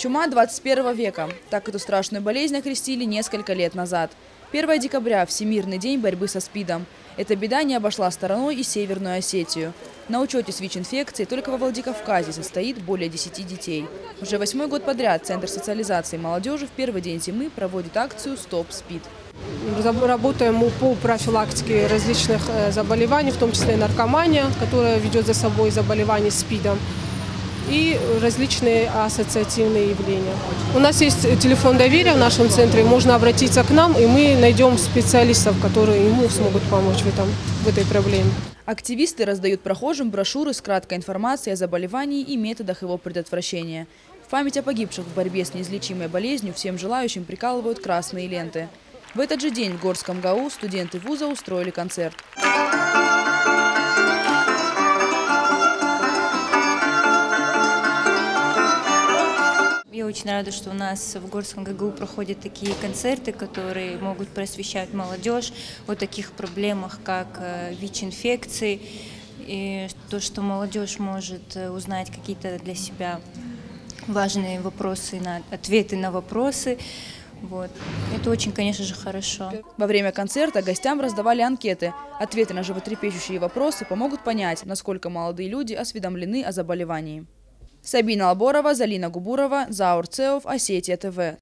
Чума 21 века. Так эту страшную болезнь окрестили несколько лет назад. 1 декабря – Всемирный день борьбы со СПИДом. Эта беда не обошла стороной и Северную Осетию. На учете с ВИЧ-инфекцией только во Владикавказе состоит более 10 детей. Уже 8-й год подряд Центр социализации молодежи в первый день зимы проводит акцию «Стоп СПИД». Работаем по профилактике различных заболеваний, в том числе и наркомания, которая ведет за собой заболевание СПИДом, и различные ассоциативные явления. У нас есть телефон доверия в нашем центре, можно обратиться к нам, и мы найдем специалистов, которые ему смогут помочь в этой проблеме. Активисты раздают прохожим брошюры с краткой информацией о заболевании и методах его предотвращения. В память о погибших в борьбе с неизлечимой болезнью всем желающим прикалывают красные ленты. В этот же день в Горском ГАУ студенты вуза устроили концерт. Я очень рада, что у нас в Горском ГГУ проходят такие концерты, которые могут просвещать молодежь о таких проблемах, как ВИЧ-инфекции, и то, что молодежь может узнать какие-то для себя важные вопросы, ответы на вопросы. Вот. Это очень, конечно же, хорошо. Во время концерта гостям раздавали анкеты. Ответы на животрепещущие вопросы помогут понять, насколько молодые люди осведомлены о заболевании. Сабина Алборова, Залина Губурова, Заур Цеов, Осетия ТВ.